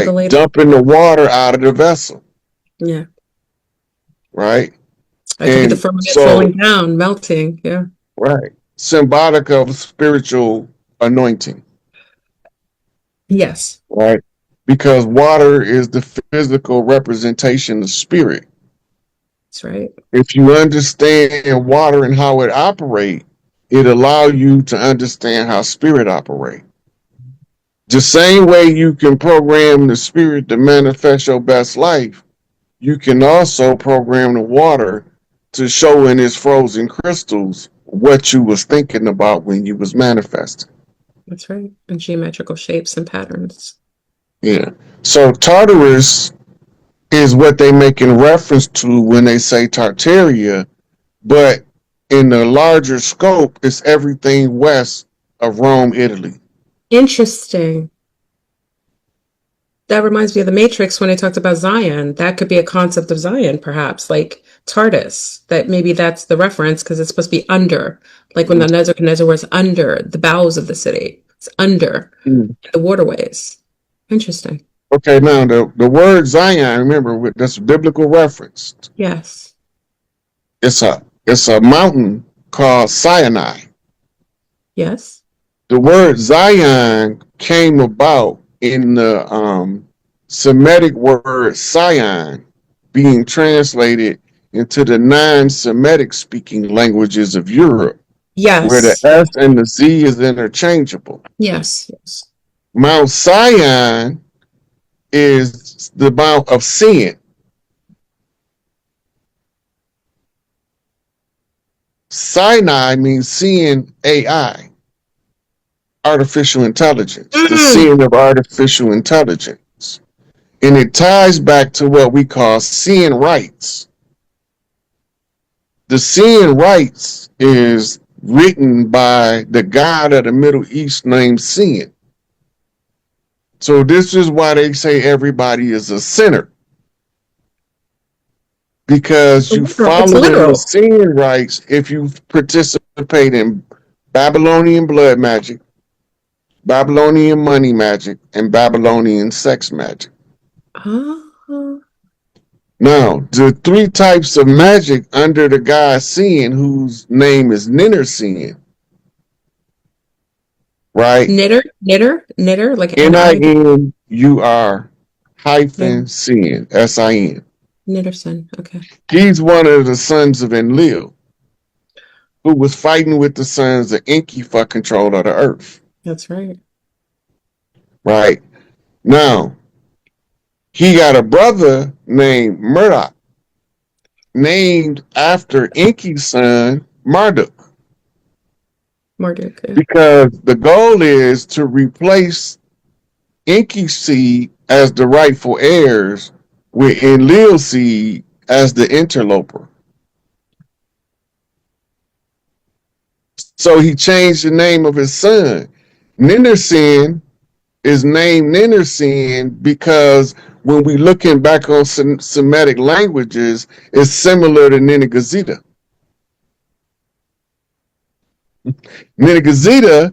The lady. dumping the water out of the vessel, Yeah. right? It could be the firmament falling down, melting. Yeah. Right. Symbolic of spiritual anointing. Yes. Right. Because water is the physical representation of spirit. That's right. If you understand water and how it operates, it allows you to understand how spirit operates. The same way you can program the spirit to manifest your best life, you can also program the water to show in its frozen crystals what you was thinking about when you was manifesting. That's right. And geometrical shapes and patterns. Yeah. So Tartarus is what they make in reference to when they say Tartaria, but in the larger scope, it's everything west of Rome, Italy. Interesting. That reminds me of the Matrix when I talked about Zion. That could be a concept of Zion, perhaps, like TARDIS. That maybe that's the reference because it's supposed to be under, like when the Nebuchadnezzar was under the bowels of the city. It's under the waterways. Interesting. Okay, now the word Zion, remember, that's a biblical reference. Yes. It's a mountain called Sinai. Yes. The word Zion came about in the Semitic word Sion being translated into the non-Semitic speaking languages of Europe. Yes. Where the S and the Z is interchangeable. Yes. Yes. Mount Sion is the mount of sin. Sinai means seeing AI, artificial intelligence, the seeing of artificial intelligence. And it ties back to what we call seeing rights. The seeing rights is written by the god of the Middle East named Sin. So this is why they say everybody is a sinner. Because you follow the seeing rights if you participate in Babylonian blood magic, Babylonian money magic, and Babylonian sex magic. Now, the three types of magic under the guy Sin, whose name is Ninner Sin, right? Knitter, like N-I-N-U-R hyphen Sin, S-I-N. Nitterson, okay. He's one of the sons of Enlil, who was fighting with the sons of Enki for control of the earth. That's right. Right. Now, he got a brother named Murdoch, named after Enki's son, Marduk. Marduk, yeah. Because the goal is to replace Enki's seed as the rightful heirs with Enlil's seed as the interloper. So he changed the name of his son. Ninnersin is named Ninnersin because when we looking back on Semitic languages, it's similar to Ninigazita. Ninigazita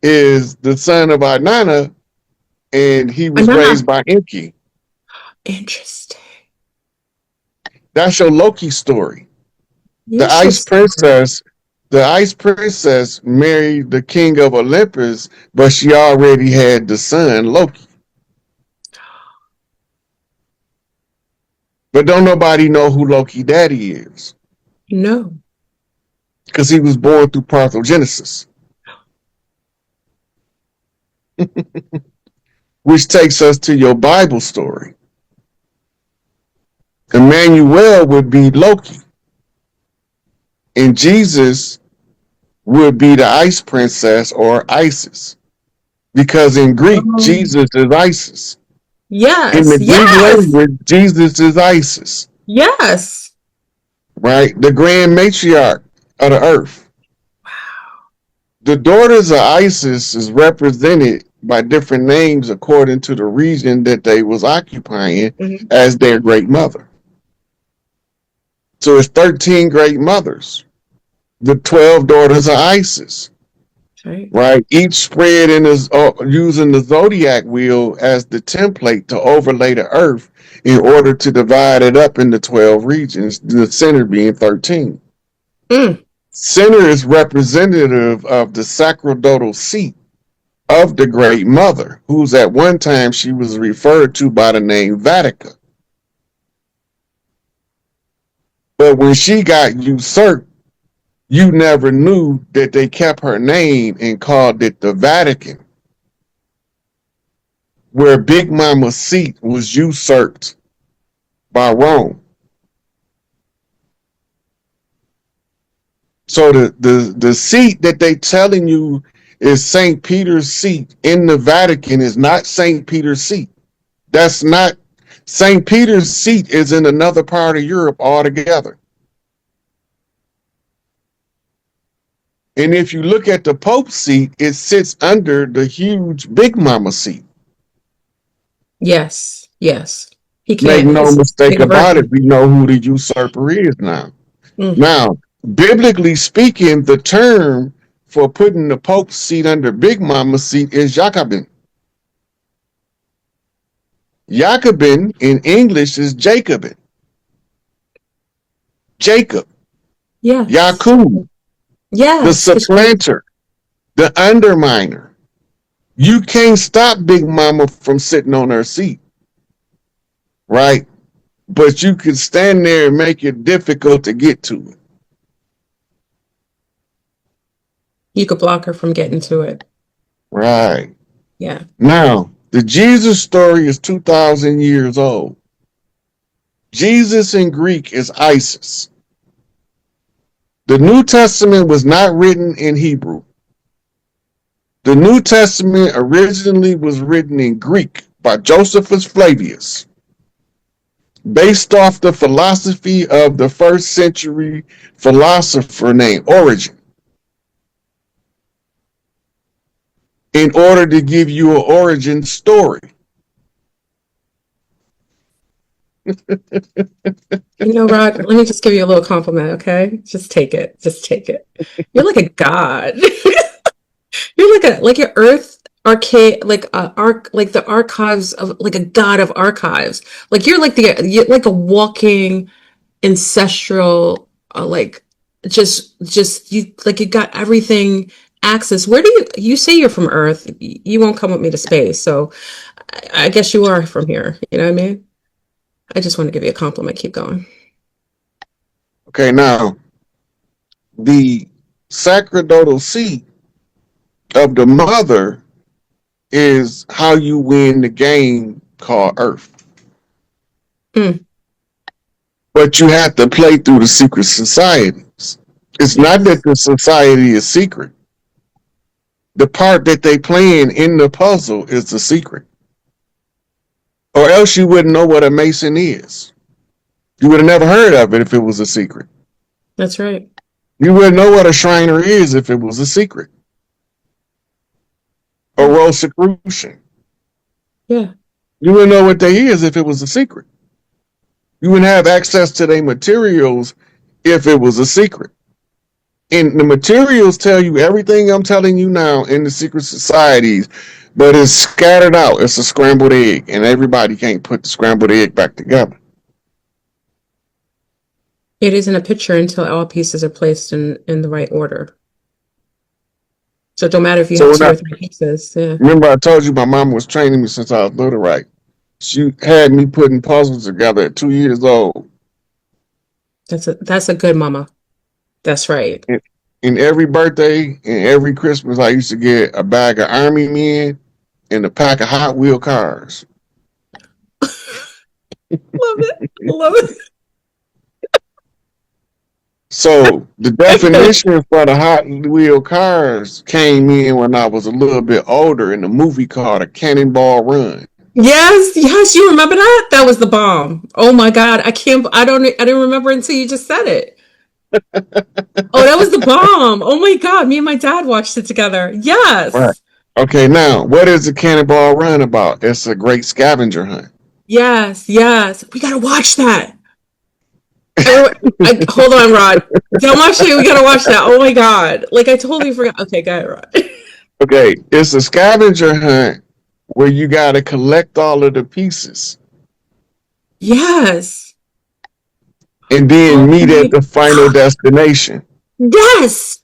is the son of Inanna, and he was raised by Enki. Interesting. That's your Loki story. The ice princess married the king of Olympus, but she already had the son Loki. But don't nobody know who Loki daddy is. No. Because he was born through parthenogenesis. Which takes us to your Bible story. Emmanuel would be Loki. And Jesus would be the ice princess or Isis. Because in Greek, Jesus is Isis. Yes. In the Greek language, Jesus is Isis. Yes. Right? The grand matriarch of the earth. Wow. The daughters of Isis is represented by different names according to the region that they was occupying as their great mother. So it's 13 great mothers. The 12 daughters of Isis. Right. right? Each spread in is using the zodiac wheel as the template to overlay the earth in order to divide it up into 12 regions, the center being 13. Mm. Center is representative of the sacerdotal seat of the Great Mother, who's at one time she was referred to by the name Vatica. But when she got usurped, you never knew that they kept her name and called it the Vatican, where Big Mama's seat was usurped by Rome. So the seat that they telling you is St. Peter's seat in the Vatican is not St. Peter's seat. That's not St. Peter's seat is in another part of Europe altogether. And if you look at the Pope's seat, it sits under the huge Big Mama seat. Yes. Yes. He Make can't. no He's mistake bigger about it, version. we know who the usurper is now. Mm. Now, biblically speaking, the term for putting the Pope's seat under Big Mama's seat is Jacobin. Jacobin in English is Jacobin. Jacob, Yes. Yakub, the Yes. supplanter, the underminer. You can't stop Big Mama from sitting on her seat, right? But you can stand there and make it difficult to get to it. You could block her from getting to it. Right. Yeah. Now, the Jesus story is 2,000 years old. Jesus in Greek is Isis. The New Testament was not written in Hebrew. The New Testament originally was written in Greek by Josephus Flavius, based off the philosophy of the first century philosopher named Origen, in order to give you an origin story. Rod, let me just give you a little compliment, okay? Just take it. Just take it. You're like a god. You're like an earth arcade, like like the archives of like a god of archives. Like you're like a walking ancestral, like just you like you got everything access. Where do you say you're from Earth? You won't come with me to space, so I guess you are from here. You know what I mean? I just want to give you a compliment. Keep going. Okay, now, the sacerdotal seat of the mother is how you win the game called Earth. Mm. But you have to play through the secret societies. It's not that Yes. the society is secret. The part that they playing in the puzzle is the secret. Or else you wouldn't know what a Mason is. You would have never heard of it if it was a secret. That's right. You wouldn't know what a Shriner is if it was a secret. Or Yeah. Rosicrucian. Yeah. You wouldn't know what they is if it was a secret. You wouldn't have access to their materials if it was a secret. And the materials tell you everything I'm telling you now in the secret societies, but it's scattered out. It's a scrambled egg, and everybody can't put the scrambled egg back together. It isn't a picture until all pieces are placed in the right order. So it don't matter if you have So when two I or three pieces. Yeah. remember, I told you my mom was training me since I was little, right? She had me putting puzzles together at 2 years old. That's a good mama. That's right. And every birthday and every Christmas, I used to get a bag of Army Men and a pack of Hot Wheel cars. Love it. Love it. So the definition for the Hot Wheel cars came in when I was a little bit older in a movie called A Cannonball Run. Yes, yes, you remember that? That was the bomb. Oh my God. I didn't remember until you just said it. Oh, that was the bomb. Oh my God. Me and my dad watched it together. Right. Yes. Okay, now what is a Cannonball Run about? It's a great scavenger hunt. Yes. Yes. We gotta watch that. Hold on, Rod. Don't watch it. We gotta watch that. Oh my God. Like I totally forgot. Okay, go ahead, Rod. Okay, it's a scavenger hunt where you got to collect all of the pieces Yes. and Oh then meet my at the final God. destination. Yes.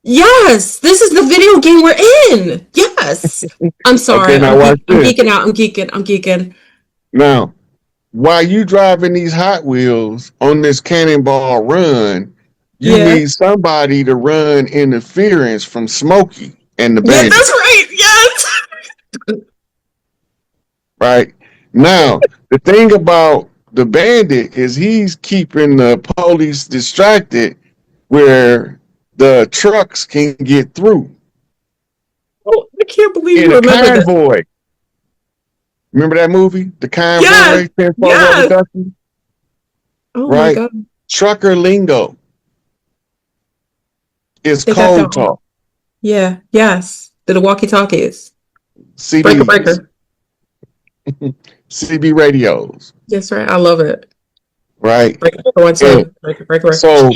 Yes. This is the video game we're in. Yes. I'm Okay, sorry. now watch I'm this. geeking out. I'm geeking. I'm geeking. Now, while you driving these Hot Wheels on this cannonball run, you Yeah. need somebody to run interference from Smokey and the Yeah, bandit, that's right. Yes. right? Now, the thing about the bandit is he's keeping the police distracted where the trucks can get through Oh, I can't believe in you a remember this. convoy. Remember that movie, The Yes. Convoy, 10-4 Rubber Yes. Ducky? Oh my Right? God. Trucker lingo is They got that code all. talk, Yeah. Yes. The walkie-talkies. Breaker, CBs, breaker. CB radios, Yes, right. I love it. right? Breaker, breaker, one, And two. Breaker, breaker, breaker. so,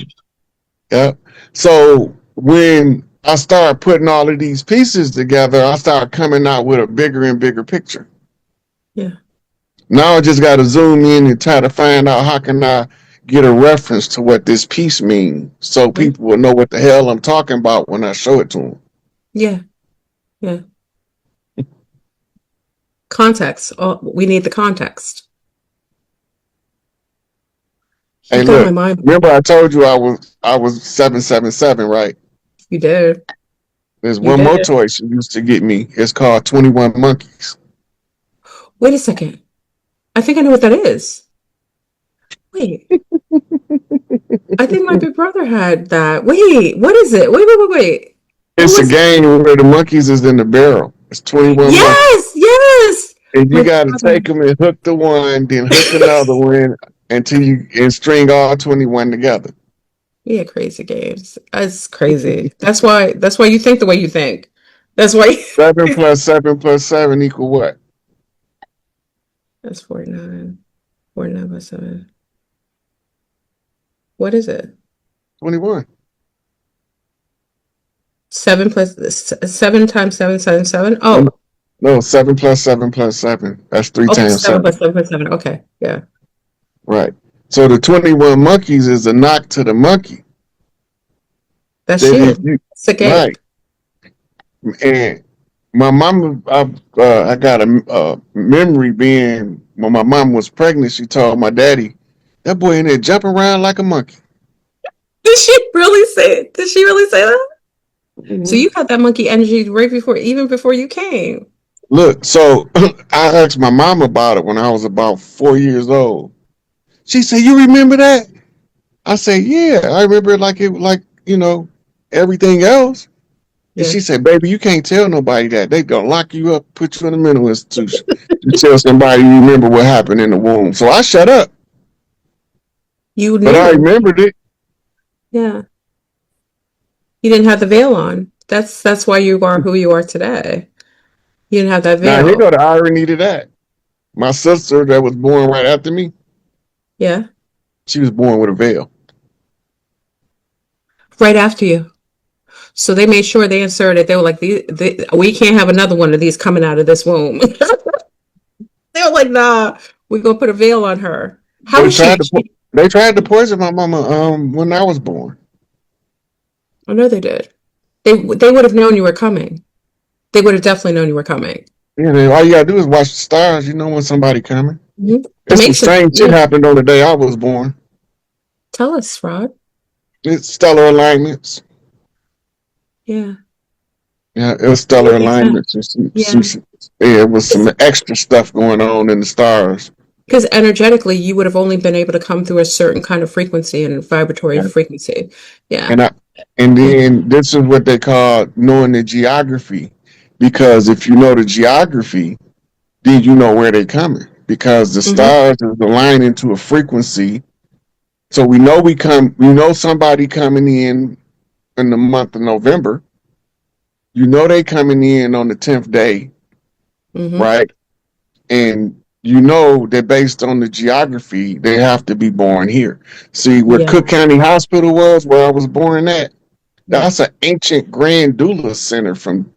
yeah. So when I start putting all of these pieces together, I start coming out with a bigger and bigger picture. Yeah. Now I just got to zoom in and try to find out how can I get a reference to what this piece means, so Yeah. people will know what the hell I'm talking about when I show it to them. Yeah. Yeah. Context. Oh, we need the context. Hey, You got my look, mind. remember I told you I was 777, right? You did. There's You one more did. toy she used to get me. It's called 21 Monkeys. Wait a second. I think I know what that is. Wait. I think my big brother had that. Wait. What is it? Wait, wait, wait, wait. What It's a was it? game where the monkeys is in the barrel. It's 21 monkeys. Yes. Yes. And you My big got to brother. take them and hook the one, then hook another one until you and string all 21 together. We had crazy games. That's crazy. That's why you think the way you think. That's why 7 plus 7 plus 7 equal what? that's 49. 49 by 7. What is it? 21. 7 plus 7 times 7 times 7. No, Oh, no, 7 plus 7 plus 7. That's 3 okay, times 7 7. plus 7 plus 7. Okay, yeah. Right. So the 21 monkeys is a knock to the monkey. That's That if you. you, It's a game. right. And my mama, I got a memory being when my mom was pregnant, she told my daddy, that boy in there jumping around like a monkey. Did she really say it? Did she really say that? So Mm-hmm. you had that monkey energy right before, even before you came. Look, so I asked my mom about it when I was about 4 years old. She said, "You remember that?" I said, "Yeah, I remember it like everything else." And Yeah. she said, "Baby, you can't tell nobody that. They gonna lock you up, put you in a mental institution. You tell somebody you remember what happened in the womb." So I shut up, You but I knew. remembered it. Yeah. You didn't have the veil on. That's why you are who you are today. You didn't have that Now here veil. go the irony to that. My sister that was born right after me, Yeah. she was born with a veil. Right after you. So they made sure they inserted, they were like, we can't have another one of these coming out of this womb. They were like, nah, we're going to put a veil on her. How They is tried she? to they tried to poison my mama when I was born. I know they did. They would have known you were coming. They would have definitely known you were coming. You know, all you gotta do is watch the stars. You know when somebody coming. Mhm. The There's some Masons. strange shit Yeah. happened on the day I was born. Tell us, Rod. It's stellar alignments. Yeah. Yeah, it was What stellar is that? alignments. Yeah. Yeah, it was some extra stuff going on in the stars. Because energetically, you would have only been able to come through a certain kind of frequency and vibratory Yeah. frequency. Yeah. And I and Yeah. then this is what they call knowing the geography. Because if you know the geography, then you know where they're coming. Because the Hmm. stars is aligning to a frequency. So we know somebody coming in the month of November. You know they coming in on the 10th day, Hmm. right? And you know that based on the geography, they have to be born here. See, where Yeah. Cook County Hospital was, where I was born at, Yeah. that's an ancient Grand Doula Center from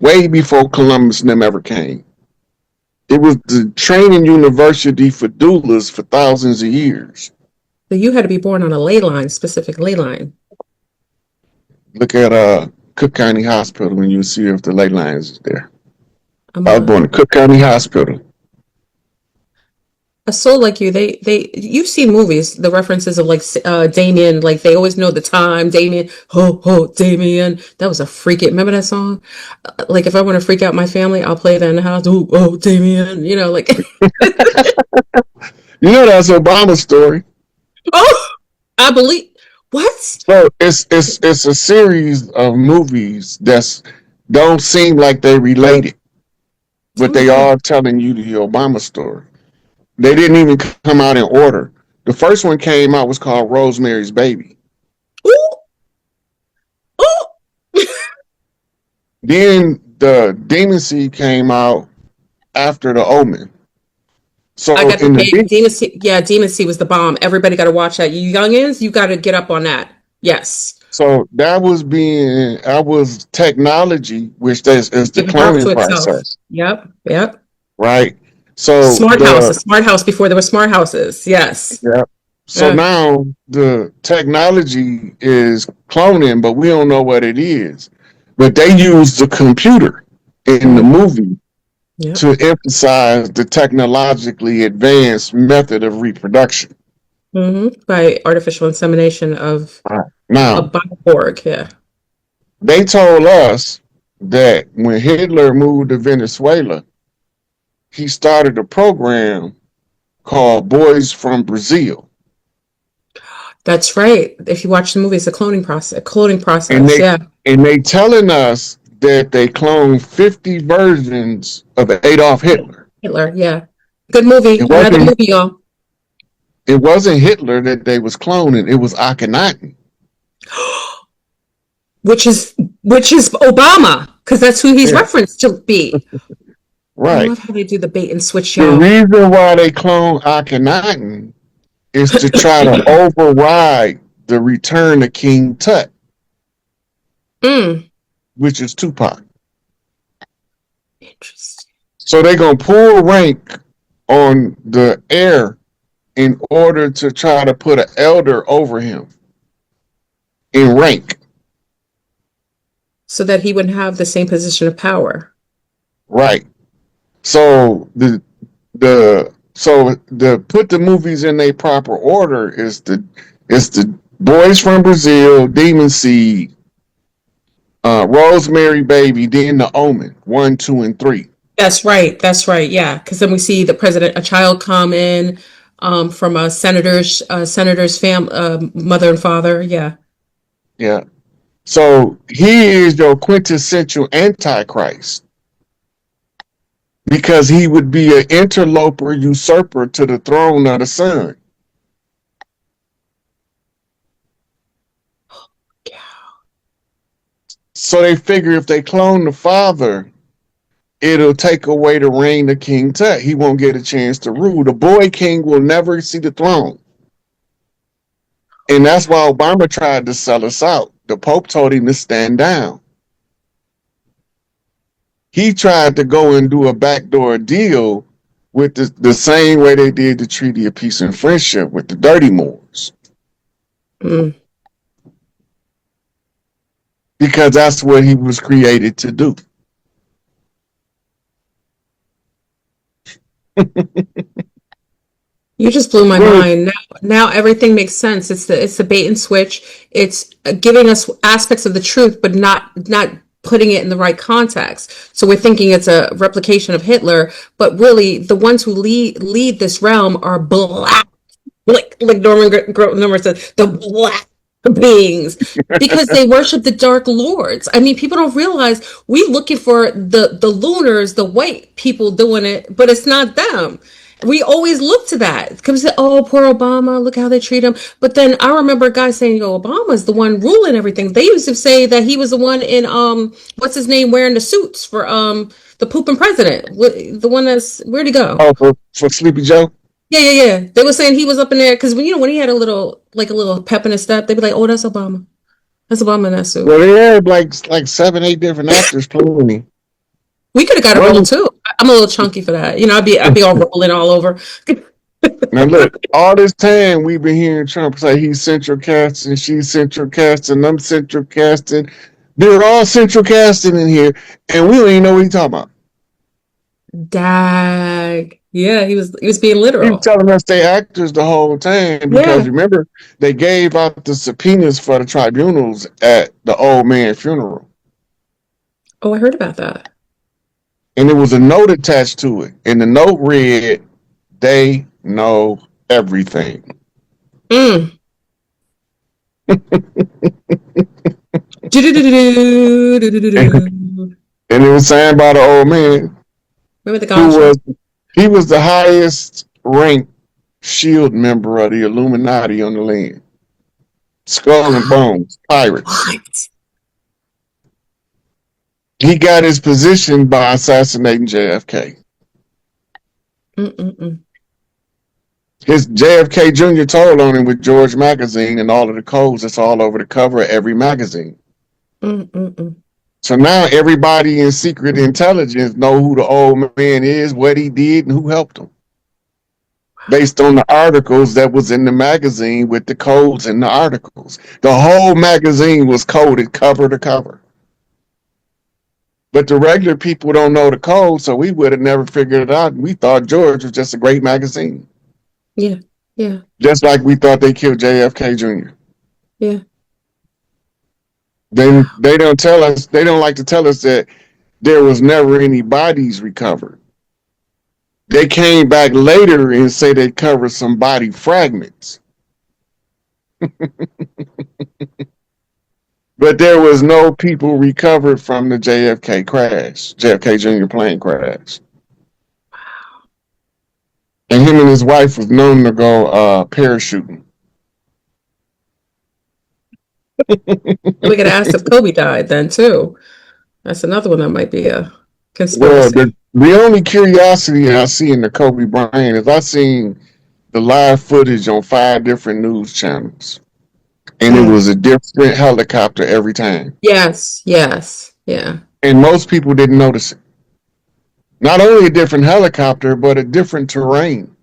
way before Columbus and them ever came. It was the training university for doulas for thousands of years. So you had to be born on a ley line, specific ley line. Look at Cook County Hospital and you'll see if the ley lines is there. I'm I was born at Cook County Hospital. a soul like you. You've seen movies, the references of like Damien, like they always know the time. Damien, ho ho, Damien. That was a freaking. Remember that song? Like if I want to freak out my family, I'll play that in the house. Oh, oh, Damien. You know, like. You know that's Obama's story. Oh, I believe. What? So it's a series of movies that's don't seem like they related, but they are telling you the Obama story. They didn't even come out in order. The first one came out was called Rosemary's Baby. Ooh. Ooh. Then the Demon Seed came out after the Omen. So I got in the the tape. Demon Sea, yeah, Demon Sea was the bomb. Everybody got to watch that. You youngins, you got to get up on that. Yes. so that was technology, which is the Giving birth to cloning itself. process, Yep. Yep. right? So Smart house. A the smart house before there were smart houses. Yes. yeah. So Yeah. now the technology is cloning, but we don't know what it is. But they use the computer in the movie Yep. to emphasize the technologically advanced method of reproduction. By artificial insemination of a Now, Borg. Yeah. they told us that when Hitler moved to Venezuela, he started a program called Boys from Brazil. That's right. If you watch the movie, it's a cloning process. Cloning And process. they Yeah. and they telling us that they cloned 50 versions of Adolf Hitler. Hitler. Yeah. Good movie. It Another wasn't movie, y'all. it wasn't Hitler that they was cloning, it was Akhenaten. which is Obama, because that's who he's Yeah, referenced to be. I right. love how they do the bait and switch, The y'all. reason why they clone Akhenaten is to try to override the return of King Tut, Mm. which is Tupac. Interesting. So they're gonna pull rank on the heir in order to try to put an elder over him in rank. So that he wouldn't have the same position of power. Right. So the put the movies in their proper order is the Boys from Brazil, Demon Seed, Rosemary Baby, then the Omen 1, 2, and 3. That's right. That's right. Yeah, because then we see the president, a child come in from a senator's mother and father. Yeah. Yeah. So he is your quintessential antichrist because he would be an interloper usurper to the throne of the son. Yeah. So they figure if they clone the father, it'll take away the reign of King Tut. He won't get a chance to rule. The boy king will never see the throne. And that's why Obama tried to sell us out. The Pope told him to stand down. He tried to go and do a backdoor deal with the same way they did the Treaty of Peace and Friendship with the Dirty Moors. Mm. Because that's what he was created to do. You just blew my mind. Now everything makes sense. It's the bait and switch. It's giving us aspects of the truth, but not putting it in the right context. So we're thinking it's a replication of Hitler, but really the ones who lead this realm are black, like Norman said, the black beings, because they worship the dark lords. I mean, people don't realize we looking for the lunars, the white people doing it, but it's not them. We always look to that because, oh, poor Obama, look how they treat him. But then I remember a guy saying, "Yo, Obama's the one ruling everything." They used to say that he was the one in what's his name, wearing the suits for the pooping president, the one that's where'd he go? Oh, for Sleepy Joe. Yeah. They were saying he was up in there because when he had a little pep in his step, they'd be like, "Oh, that's Obama. That's Obama in that suit." Well, they had like 7, 8 different actors playing me. We could have got a roll Well, too. I'm a little chunky for that. I'd be all rolling all over. now look, all this time we've been hearing Trump say he's central casting, she's central casting, I'm central casting. They're all central casting in here, and we don't even know what he's talking about. Dag. Yeah, he was being He was literal. telling us they actors the whole time because Yeah. remember they gave out the subpoenas for the tribunals at the old man funeral, Oh, I heard about that. and there was a note attached to it, and the note read, "They know everything." Mm. Do-do-do-do-do-do-do-do-do. And it was signed by the old man Remember the who Gong Show? he was the highest ranked shield member of the Illuminati on the land. Skull and Bones, pirates. What? He got his position by assassinating JFK. Mm-mm-mm. His JFK Jr. told on him with George magazine and all of the codes that's all over the cover of every magazine. Mm-mm-mm. So now everybody in secret intelligence know who the old man is, what he did, and who helped him. Based on the articles that was in the magazine with the codes in the articles. The whole magazine was coded cover to cover. But the regular people don't know the code, so we would have never figured it out. We thought George was just a great magazine. Yeah. Yeah. Just like we thought they killed JFK Jr. Yeah. Then they don't tell us, they don't like to tell us that there was never any bodies recovered. They came back later and say they covered some body fragments. But there was no people recovered from the JFK crash, JFK Jr. plane crash. And him and his wife was known to go parachuting. And we could ask if Kobe died then too. That's another one that might be a Well, conspiracy. the only curiosity I see in the Kobe Bryant is I seen the live footage on 5 different news channels. And it Mm. was a different helicopter every time. Yes. Yes. Yeah. And most people didn't notice it. Not only a different helicopter, but a different terrain.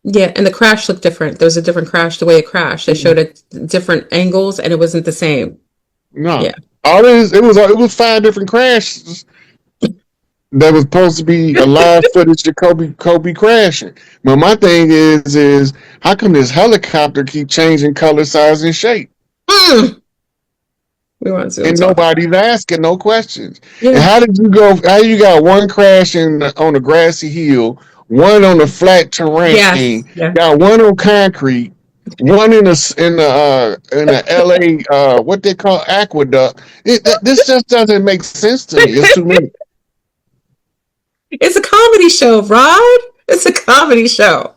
Yeah. And the crash looked different. There was a different crash, the way it crashed. They showed it different angles and it wasn't the same. No, Yeah. all it was 5 different crashes that was supposed to be a live footage of Kobe crashing. But my thing is how come this helicopter keep changing color, size, and shape? Mm. We want Zoom And talk. nobody's asking no questions. And Yeah. how did you go? How you got one crash on a grassy hill, one on a flat Yes. terrain, Yeah. got one on concrete, one in the LA what they call aqueduct. This just doesn't make sense to me. It's too many. It's a comedy show, Rod. It's a comedy show.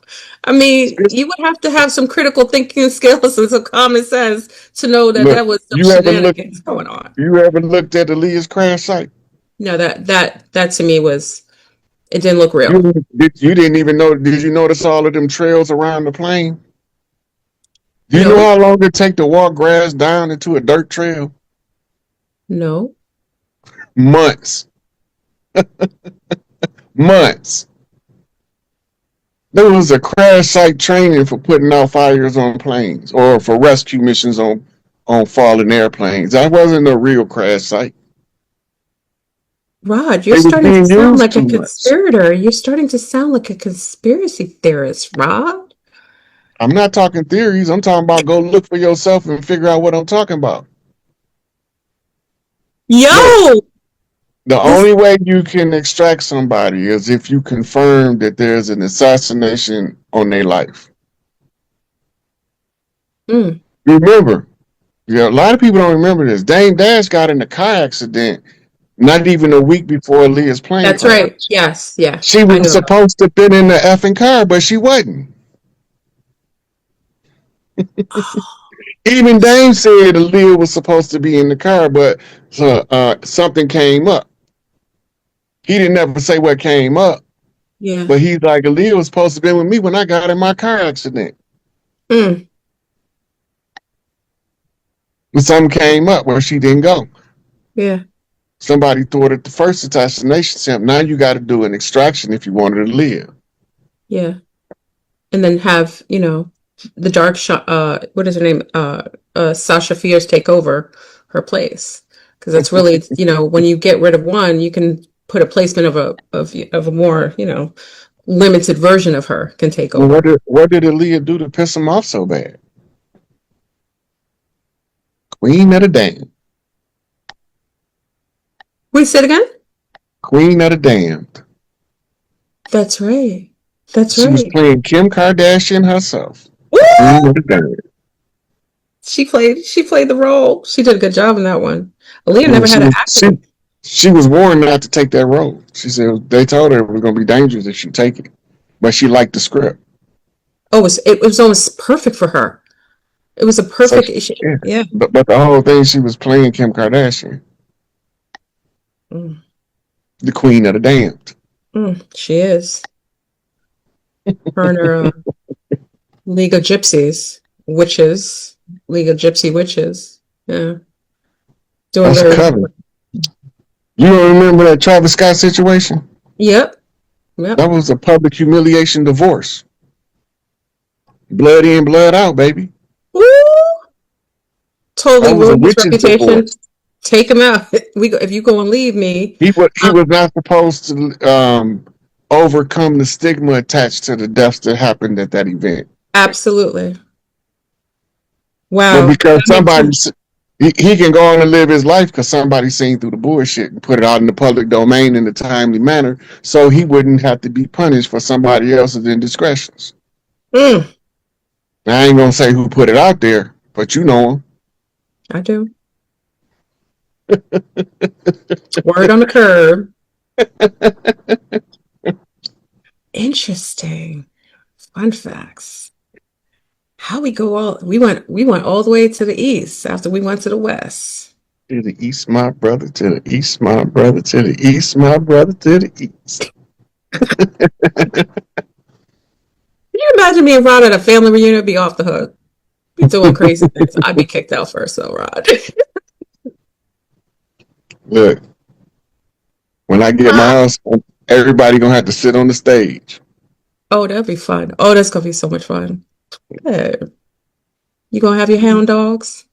I mean, you would have to have some critical thinking skills and some common sense to know that But that was some you ever look shenanigans going on. you ever looked at the Leah's crash site? No, that to me was it didn't look You real. you didn't even know. Did you notice all of them trails around the plane? Do you know No, how long it take to walk grass down into a dirt trail? no. Months. Months. There was a crash site training for putting out fires on planes or for rescue missions on fallen airplanes. That wasn't a real crash site. Rod, you're They was starting to being sound used like a too much. conspirator. You're starting to sound like a conspiracy theorist, Rod. I'm not talking theories. I'm talking about go look for yourself and figure out what I'm talking about. Look, Yo, the this. only way you can extract somebody is if you confirm that there's an assassination on their life. Mm, Remember, a lot of people don't remember this. Dame Dash got in a car accident not even a week before Leah's plane that's crash. right. Yes, yeah, She I was know that. supposed to have been in the effing car, but she wasn't. Even Dame said Leah was supposed to be in the car, but something came up. He didn't ever say what came up, Yeah. but he's like, Leah was supposed to be with me when I got in my car accident. Mm, But something came up where she didn't go. yeah. Somebody thwarted the first assassination attempt. Now you got to do an extraction if you wanted to live. Yeah. And then have, the dark shot, what is her name? Sasha Fierce take over her place. Because that's really, when you get rid of one, you can put a placement of a more, limited version of her can take Well, over. what did Aaliyah do to piss him off so bad? Queen of the Damned. Wait, say it again? Queen of the Damned. That's right. That's She was right. playing Kim Kardashian herself. Woo! Queen of the Damned. She played the role. She did a good job in that one. Aaliyah And never she had an was acting. she was warned not to take that role. She said they told her it was going to be dangerous if she take it, but she liked the script. Oh, it was almost perfect for her. It was a So perfect issue. yeah, Yeah. but the whole thing she was playing Kim Kardashian, Mm, the Queen of the Damned. she is. Her and her League of Gypsies, witches, League of Gypsy witches. Yeah. Doing That's a their. coven. You don't remember that Travis Scott situation? Yep. Yep. That was a public humiliation divorce. Blood in, blood out, baby. Woo! Totally That was a ruined his witch's reputation. divorce. Take him out. If you go and leave me. He Um, was not supposed to overcome the stigma attached to the deaths that happened at that event. absolutely. But Wow. because That makes somebody sense. he can go on and live his life because somebody seen through the bullshit and put it out in the public domain in a timely manner, so he wouldn't have to be punished for somebody else's indiscretions. Mm, Now, I ain't gonna say who put it out there, but you know him. I do. Word on the curb. Interesting. Fun facts. How we went all the way to the east after we went to the west. To the east, my brother. To the east, my brother. To the east, my brother. To the east. Can you imagine me and Rod at a family reunion? Be off the hook. Be doing crazy things. I'd be kicked out first, though, Rod. Look, when I get my house, everybody gonna have to sit on the stage. Oh, that'd be fun. Oh, that's gonna be so much fun. Yeah. You gonna have your hound dogs?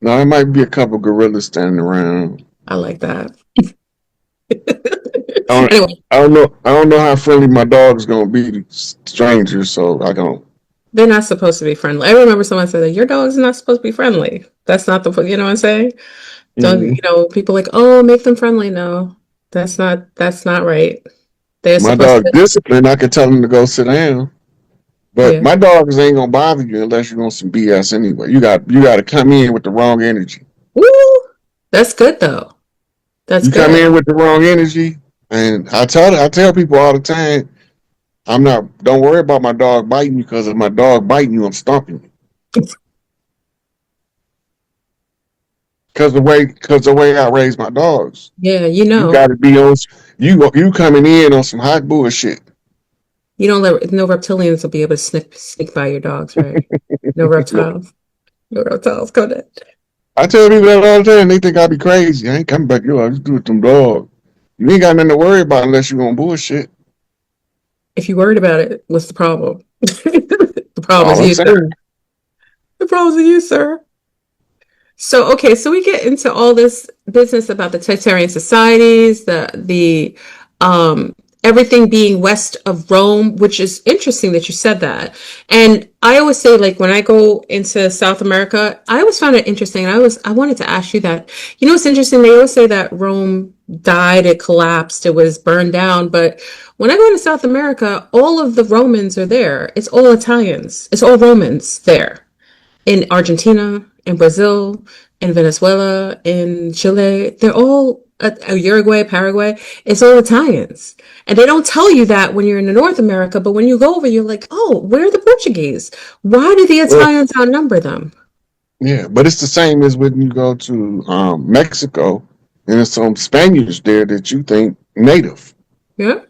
Now there might be a couple gorillas standing around. I like that. I don't, Anyway, I don't know. I don't know how friendly my dog's gonna be to strangers, so I don't. they're not supposed to be friendly. I remember someone said that your dog's not supposed to be friendly. That's not you know what I'm saying? Don't, Mhm. people like, oh, make them friendly. No, that's not right. They're My supposed dog to, disciplined. I could tell him to go sit down, but yeah. my dogs ain't gonna bother you unless you're on some BS anyway. You got to come in with the wrong energy. Woo! That's good though. That's You come good. in with the wrong energy, and I tell people all the time, I'm not. Don't worry about my dog biting you because if my dog biting you, I'm stomping you. Because the way I raise my dogs, Yeah, you got to be on. You coming in on some hot bullshit. you don't let no reptilians will be able to sneak by your dogs, right? No reptiles. No reptiles. Go ahead. I tell people that all the time. They think I be crazy. I ain't coming back. I just do it with them dogs. You ain't got nothing to worry about unless you on bullshit. If you're worried about it, what's the problem? The problem is All I'm you, sir. saying. The problem is you, sir. So okay, so we get into all this business about the Titarian societies, the everything being west of Rome, which is interesting that you said that. And I always say, like, when I go into South America, I always found it interesting. I wanted to ask you that. You know, it's interesting. They always say that Rome died, it collapsed, it was burned down. But when I go to South America, all of the Romans are there. It's all Italians. It's all Romans there in Argentina, in Brazil, in Venezuela, in Chile. They're all Uruguay, Paraguay. It's all Italians. And they don't tell you that when you're in North America, but when you go over, you're like, oh, where are the Portuguese? Why do the Well, Italians outnumber them? yeah, but it's the same as when you go to Mexico and there's some Spaniards there that you think native Yeah.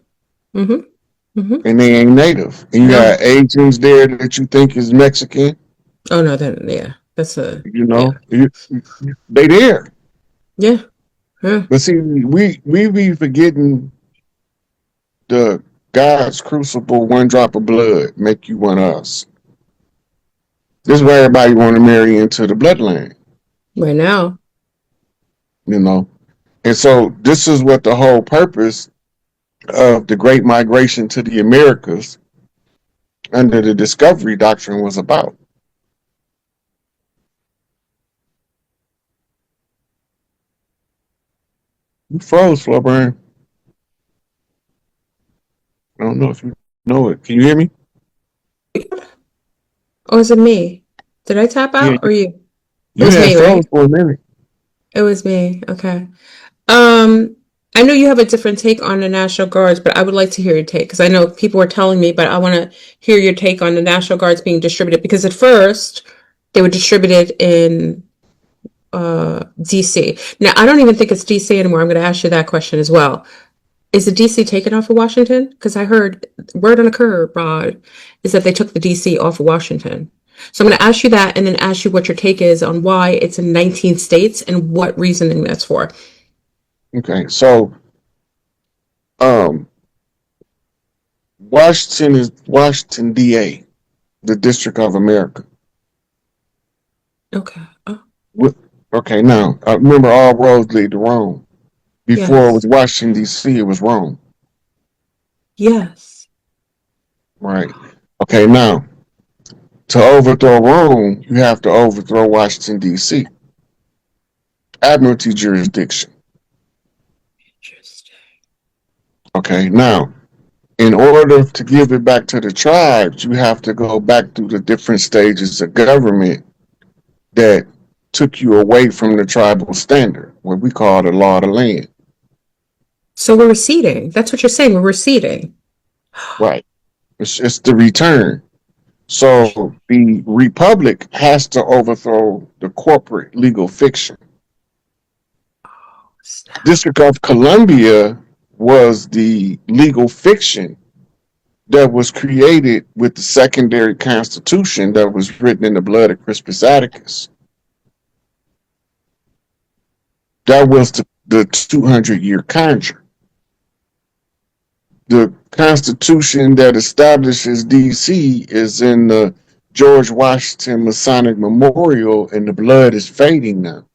Mm-hmm. Mm-hmm. and they ain't native. And you No. got Asians there that you think is Mexican. Oh no, then yeah. That's a You yeah. know, they there. Yeah. Yeah. But see, we be forgetting the God's crucible, one drop of blood make you one of us. This is why everybody want to marry into the bloodline, Right now. you know. And so this is what the whole purpose of the Great Migration to the Americas under the Discovery Doctrine was about. You froze, Flowburn. I don't know if you know it. Can you hear me? Or is it me? Did I tap Yeah, out or you? It you was had me, froze right? for a minute. It was me. Okay. Um, I know you have a different take on the National Guards, but I would like to hear your take because I know people were telling me, but I want to hear your take on the National Guards being distributed because at first they were distributed in DC. Now, I don't even think it's DC anymore. I'm going to ask you that question as well. Is the DC taken off of Washington? Because I heard word on the curb, Rod, is that they took the DC off of Washington. So I'm going to ask you that and then ask you what your take is on why it's in 19 states and what reasoning that's for. Okay, so um, Washington is Washington DA, the District of America. Okay. Oh, Okay, now remember all roads lead to Rome. Before it was yes. Washington D.C., it was Rome, Yes. right? Okay, now to overthrow Rome, you have to overthrow Washington D.C. Admiralty jurisdiction. Interesting. Okay, now in order to give it back to the tribes, you have to go back through the different stages of government that took you away from the tribal standard, what we call the law of the land. So we're receding. That's what you're saying. We're receding. Right. It's the return. So the republic has to overthrow the corporate legal fiction. Snap. District of Columbia was the legal fiction that was created with the secondary constitution that was written in the blood of Crispus Attucks. That was the 200-year contract. The Constitution that establishes DC is in the George Washington Masonic Memorial, and the blood is fading now,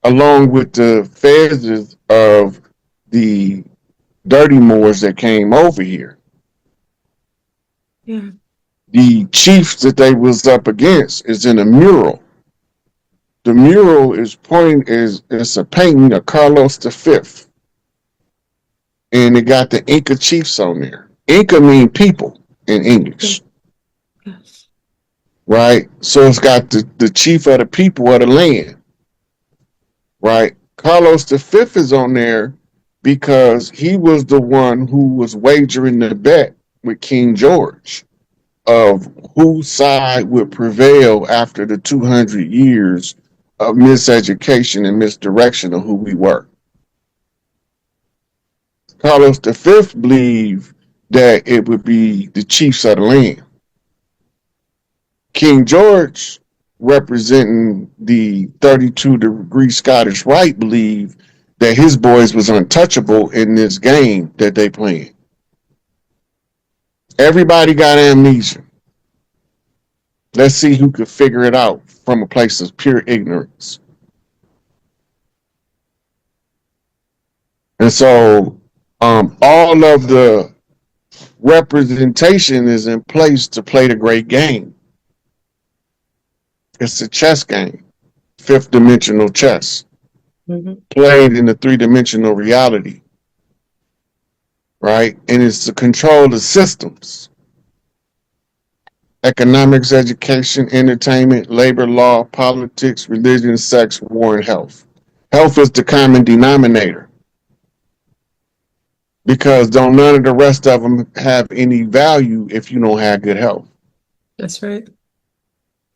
along with the feathers of the dirty Moors that came over here. Yeah. The chiefs that they was up against is in a mural. The mural is it's a painting of Carlos V, and it got the Inca chiefs on there. Inca mean people in English. Yes. Right? So it's got the chief of the people of the land, right? Carlos V is on there because he was the one who was wagering the bet with King George of whose side would prevail after the 200 years of miseducation and misdirection of who we were. Carlos V believed that it would be the chiefs of the land. King George, representing the 32-degree Scottish Rite, believed that his boys was untouchable in this game that they playing. Everybody got amnesia. Let's see who could figure it out from a place of pure ignorance. And so all of the representation is in place to play the great game. It's a chess game, fifth dimensional chess, played in a three-dimensional reality, right? And it's to control the systems: economics, education, entertainment, labor law, politics, religion, sex, war, and health. Health is the common denominator because don't none of the rest of them have any value if you don't have good health. That's right.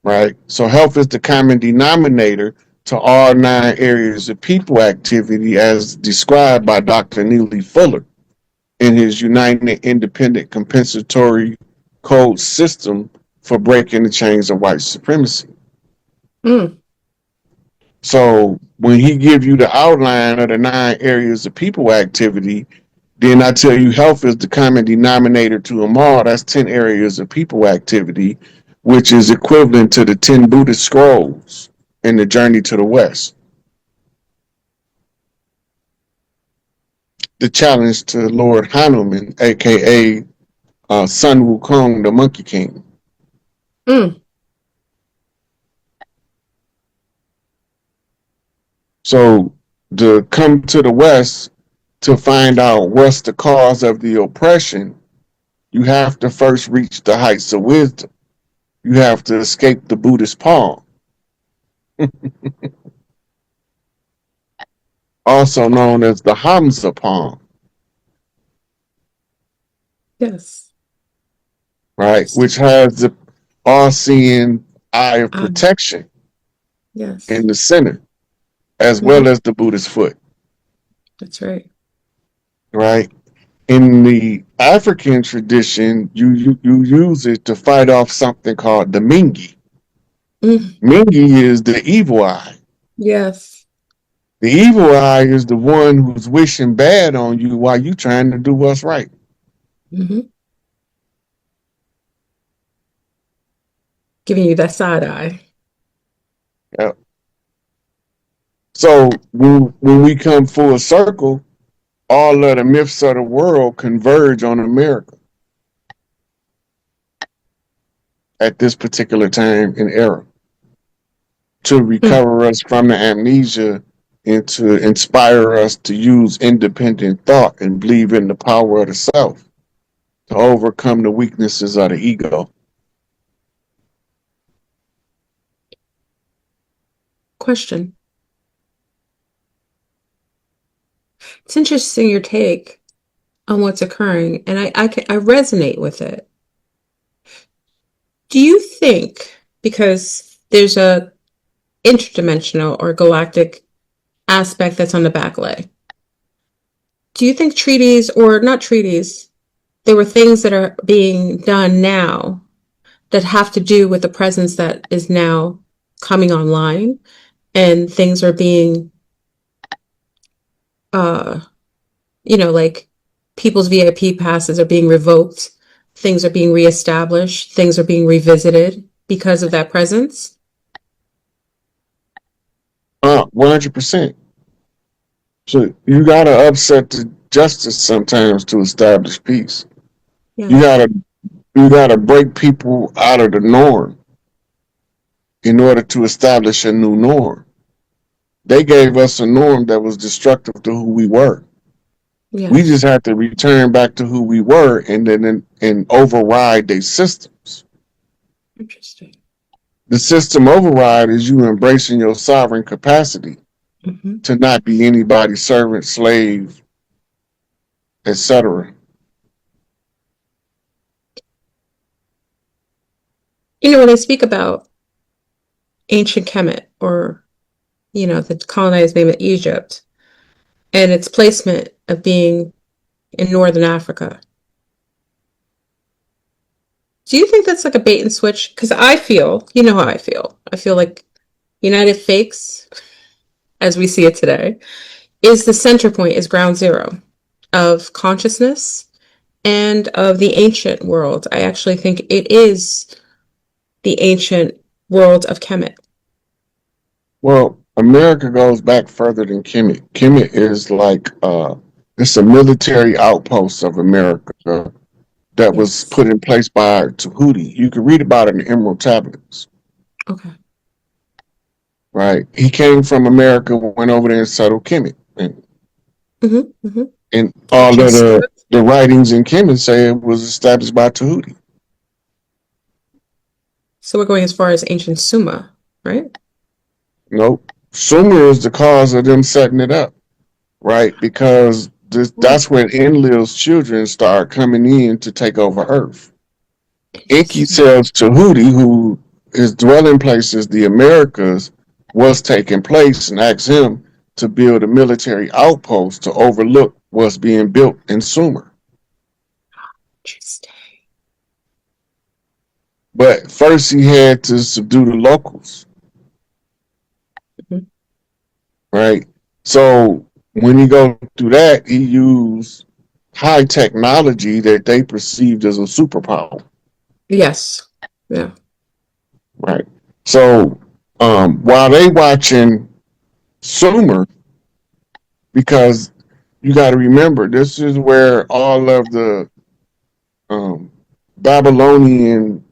Right? So health is the common denominator to all 9 areas of people activity as described by Dr. Neely Fuller in his United Independent Compensatory Code System for breaking the chains of white supremacy. Mm. So when he give you the outline of the 9 areas of people activity, then I tell you health is the common denominator to them all. That's 10 areas of people activity, which is equivalent to the 10 Buddhist scrolls in the Journey to the West. The challenge to Lord Hanuman, aka Sun Wukong, the Monkey King. Mm. So to come to the West to find out what's the cause of the oppression, you have to first reach the heights of wisdom. You have to escape the Buddhist palm, also known as the Hamsa palm, Yes. right? Which has the all-seeing eye of Um, protection in yes. the center, as well Hmm. as the Buddhist foot, That's right. right? In the African tradition, you use it to fight off something called the Mingi. Mm. Mingi is the evil eye. Yes. The evil eye is the one who's wishing bad on you while you trying to do what's right. Hmm. Giving you that side eye. Yep. So when we come full circle, all of the myths of the world converge on America at this particular time and era to Mm. recover us from the amnesia and to inspire us to use independent thought and believe in the power of the self to overcome the weaknesses of the ego. Question. It's interesting your take on what's occurring, and I resonate with it. Do you think because there's a interdimensional or galactic aspect that's on the back lay, do you think treaties or not treaties, there were things that are being done now that have to do with the presence that is now coming online and things are being uh like people's VIP passes are being revoked, things are being reestablished, things are being revisited because of that presence? 100%. So you gotta upset the justice sometimes to establish peace. Yeah. You gotta you gotta break people out of the norm in order to establish a new norm. They gave us a norm that was destructive to who we were. We just Yes. have to return back to who we were and then and override their systems. Interesting. The system override is you embracing your sovereign capacity Hmm. to not be anybody's servant, slave, etc. When I speak about ancient Kemet or, the colonized name of Egypt and its placement of being in northern Africa, do you think that's like a bait and switch? Because I feel, you know how I feel. I feel like United Fakes, as we see it today, is the center point, is ground zero of consciousness and of the ancient world. I actually think it is the ancient world of Kemet. Well, America goes back further than Kemet. Kemet is like it's a military outpost of America that was Yes. put in place by Tahuti. You can read about it in the Emerald Tablets, Okay. right? He came from America, went over there and settled Kemet, Mm-hmm. Mm-hmm. and all Ancient of Sumer. the writings in Kemet say it was established by Tahuti. So we're going as far as ancient Sumer, right? Nope, Sumer is the cause of them setting it up, right? Because Mm. that's when Enlil's children start coming in to take over Earth. Inky Interesting. tells Tahuti, who his dwelling place is the Americas, was taking place, and asks him to build a military outpost to overlook what's being built in Sumer. Interesting. But first he had to subdue the locals, Mhm. right? So when he go through that, he used high technology that they perceived as a superpower, Yes. Yeah. right? So while they watching Sumer, because you got to remember this is where all of the um, Babylonian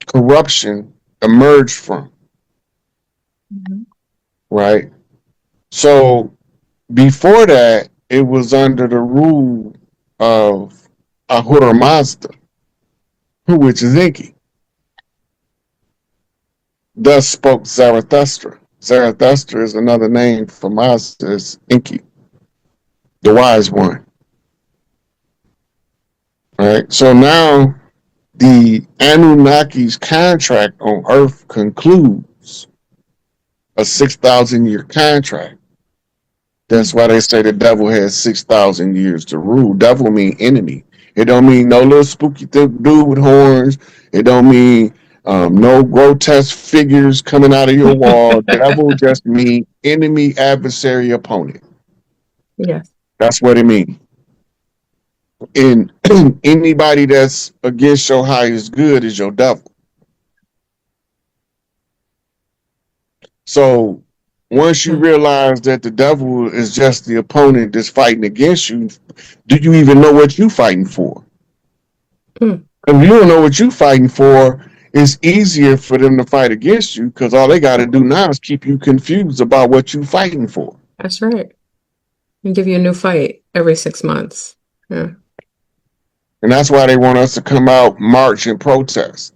corruption emerged from, Mhm. right? So before that, it was under the rule of Ahura Mazda, which is Inky. Thus spoke Zarathustra. Zarathustra is another name for Mazda, is Inky, the wise one. Right. So now the Anunnaki's contract on Earth concludes a 6,000 year contract. That's why they say the devil has 6,000 years to rule. Devil mean enemy. It don't mean no little spooky dude with horns. It don't mean no grotesque figures coming out of your wall. Devil just mean enemy, adversary, opponent. Yes. That's what it means. And anybody that's against your highest good is your devil. So once you Mm. realize that the devil is just the opponent that's fighting against you, do you even know what you're fighting for? Mm. If you don't know what you're fighting for, it's easier for them to fight against you because all they got to do now is keep you confused about what you're fighting for. That's right. And give you a new fight every 6 months. Yeah. And that's why they want us to come out, march, and protest.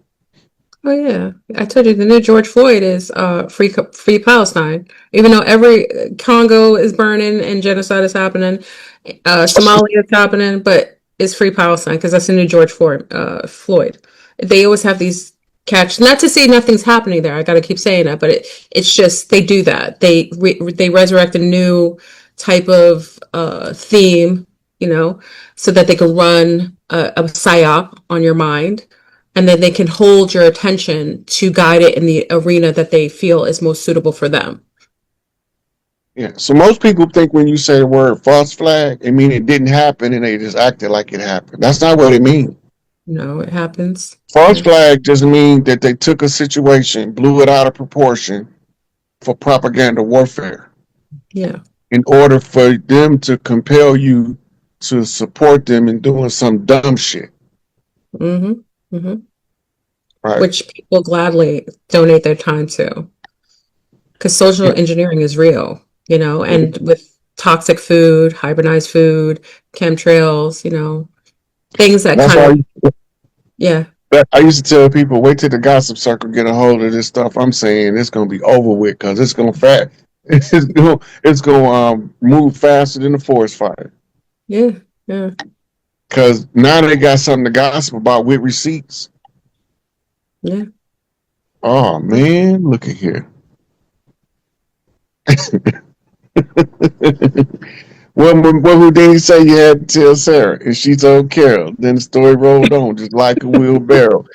Oh yeah, I told you the new George Floyd is free Palestine. Even though every Congo is burning and genocide is happening, Somalia is happening, but it's free Palestine because that's the new George Floyd. Floyd. They always have these catch. Not to say nothing's happening there. I got to keep saying that, but it's just they do that. They resurrect a new type of theme, so that they can run a psyop on your mind, and then they can hold your attention to guide it in the arena that they feel is most suitable for them. Yeah. So most people think when you say the word false flag, it mean it didn't happen and they just acted like it happened. That's not what it means. It happens. False Yeah. flag just means that they took a situation, blew it out of proportion for propaganda warfare Yeah. in order for them to compel you to support them in doing some dumb shit. Mm-hmm. Mm-hmm. Right. Which people gladly donate their time to, because social Yeah. engineering is real, and with toxic food, hybridized food, chemtrails, things that That's kind why of, yeah. I used to tell people, wait till the gossip circle get a hold of this stuff. I'm saying it's gonna be over with because it's gonna fat. It's gonna move faster than the forest fire. Yeah. Yeah. Because now they got something to gossip about with receipts. Yeah. Oh man, look at here. What would they say you had to tell Sarah? And she told Carol. Then the story rolled on, just like a wheelbarrow.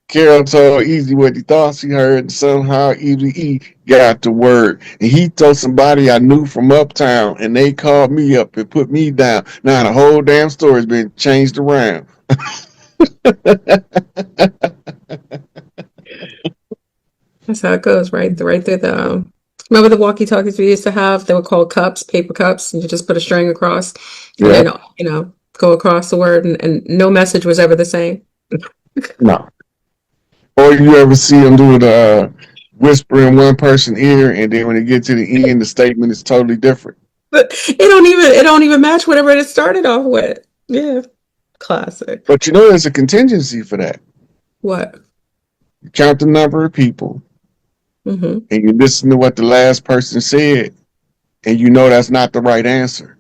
Carol told Easy what he thought she heard, and somehow Easy E got the word. And he told somebody I knew from uptown, and they called me up and put me down. Now the whole damn story's been changed around. That's how it goes, right? Right through the. Remember the walkie-talkies we used to have? They were called cups, paper cups, and you just put a string across, and Yeah, then go across the word, and no message was ever the same. no. Or you ever see them do the whisper in one person's ear, and then when it gets to the end, the statement is totally different. But it don't even match whatever it started off with. Yeah, classic. But you know, there's a contingency for that. What? You count the number of people, Mm-hmm. and you listen to what the last person said, and you know that's not the right answer.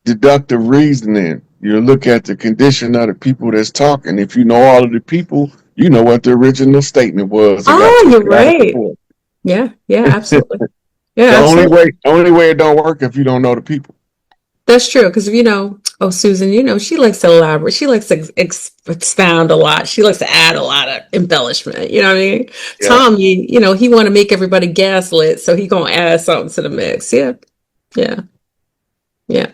Deductive reasoning. You look at the condition of the people that's talking. If you know all of the people, you know what the original statement was that got Oh, you're taken out of right. support. Yeah, yeah, absolutely. Yeah, The absolutely. only way it don't work if you don't know the people. That's true, because oh, Susan, she likes to elaborate. She likes to expound a lot. She likes to add a lot of embellishment. You know what I mean? Yeah. Tom, he want to make everybody gaslit, so he gonna add something to the mix. Yeah, yeah, yeah.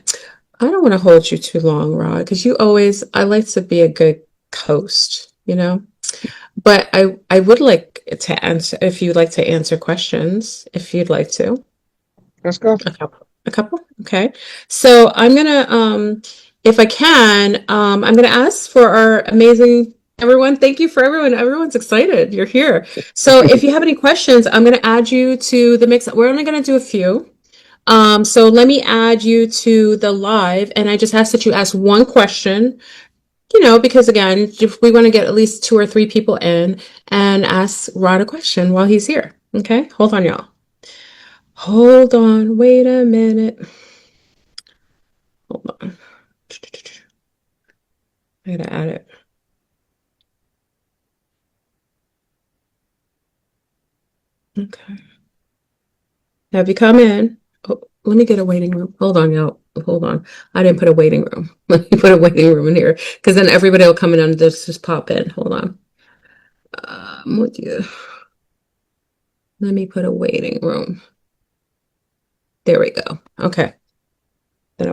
I don't want to hold you too long, Rod, because I like to be a good host. But I would like to answer if you'd like to answer questions, if you'd like to. Let's go. A couple. A couple? Okay. So I'm gonna if I can, I'm gonna ask for our amazing everyone. Thank you for everyone. Everyone's excited. You're here. So if you have any questions, I'm gonna add you to the mix. We're only gonna do a few. So let me add you to the live, and I just ask that you ask one question, because again, if we want to get at least 2 or 3 people in and ask Rod a question while he's here. Okay, hold on, y'all. Hold on, wait a minute. Hold on. I gotta add it. Okay. Have you come in? Oh, let me get a waiting room. Hold on, y'all. Hold on. I didn't put a waiting room. Let me put a waiting room in here because then everybody will come in and just pop in. Hold on. With you. Let me put a waiting room. There we go. Okay.